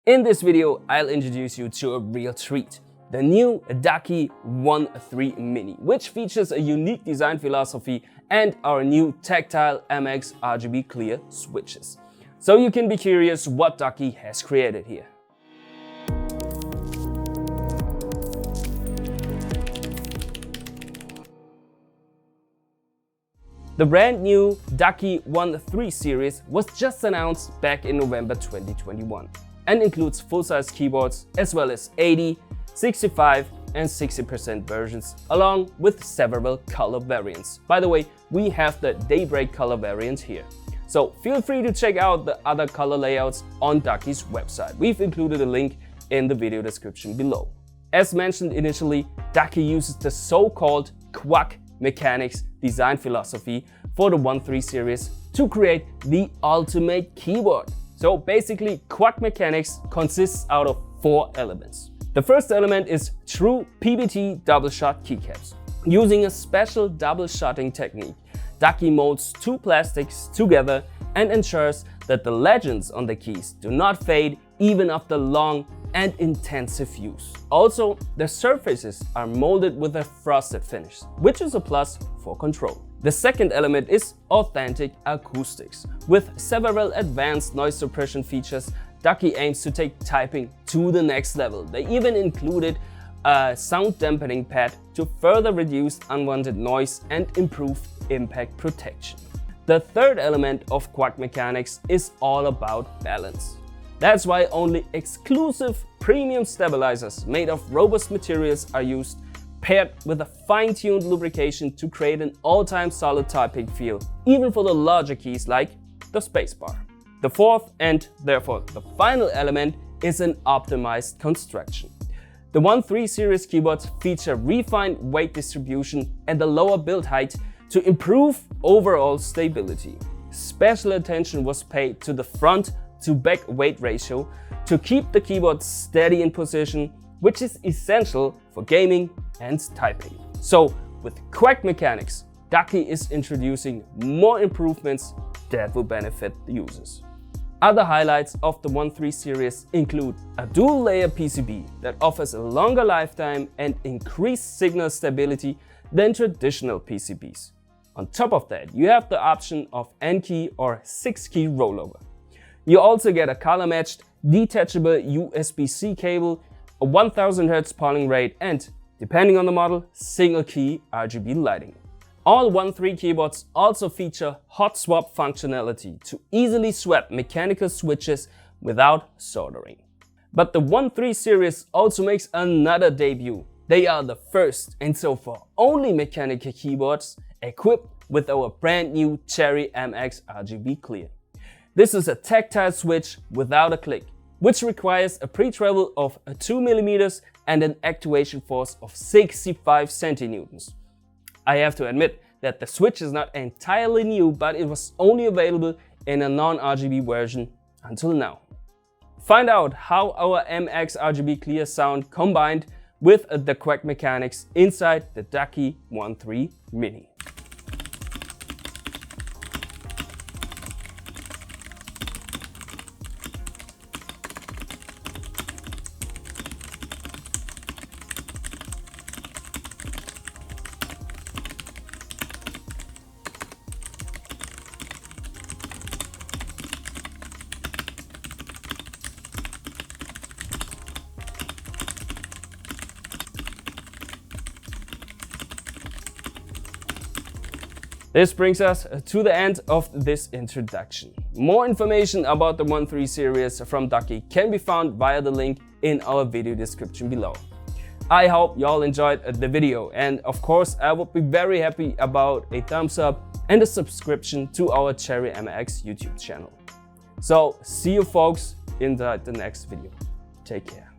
In this video, I'll introduce you to a real treat, the new Ducky One 3 Mini, which features a unique design philosophy and our new tactile MX RGB Clear switches. So you can be curious what Ducky has created here. The brand new Ducky One 3 series was just announced back in November 2021 and includes full-size keyboards as well as 80, 65 and 60% versions, along with several color variants. By the way, we have the Daybreak color variant here. So feel free to check out the other color layouts on Ducky's website. We've included a link in the video description below. As mentioned initially, Ducky uses the so-called QUACK Mechanics Design philosophy for the One 3 series to create the ultimate keyboard. So basically, QUACK Mechanics consists out of 4 elements. The first element is true PBT double shot keycaps. Using a special double shotting technique, Ducky molds 2 plastics together and ensures that the legends on the keys do not fade even after long and intensive use. Also, the surfaces are molded with a frosted finish, which is a plus for control. The second element is authentic acoustics. With several advanced noise suppression features, Ducky aims to take typing to the next level. They even included a sound dampening pad to further reduce unwanted noise and improve impact protection. The third element of QUACK Mechanics is all about balance. That's why only exclusive premium stabilizers made of robust materials are used, paired with a fine-tuned lubrication to create an all-time solid typing feel, even for the larger keys like the spacebar. The fourth and therefore the final element is an optimized construction. The One 3 series keyboards feature refined weight distribution and a lower build height to improve overall stability. Special attention was paid to the front to back weight ratio to keep the keyboard steady in position, which is essential for gaming and typing. So with QUACK Mechanics, Ducky is introducing more improvements that will benefit the users. Other highlights of the One 3 series include a dual layer PCB that offers a longer lifetime and increased signal stability than traditional PCBs. On top of that, you have the option of N-key or 6-key rollover. You also get a color-matched detachable USB-C cable, a 1000 Hz polling rate and, depending on the model, single-key RGB lighting. All One 3 keyboards also feature hot swap functionality to easily swap mechanical switches without soldering. But the One 3 series also makes another debut. They are the first and so far only mechanical keyboards equipped with our brand new CHERRY MX RGB Clear. This is a tactile switch without a click, which requires a pre-travel of 2 mm and an actuation force of 65 cm. I have to admit that the switch is not entirely new, but it was only available in a non-RGB version until now. Find out how our MX RGB Clear sound combined with the QUACK Mechanics inside the Ducky One 3 Mini. This brings us to the end of this introduction. More information about the One 3 series from Ducky can be found via the link in our video description below. I hope you all enjoyed the video, and of course I would be very happy about a thumbs up and a subscription to our CHERRY MX YouTube channel. So see you folks inside the next video. Take care.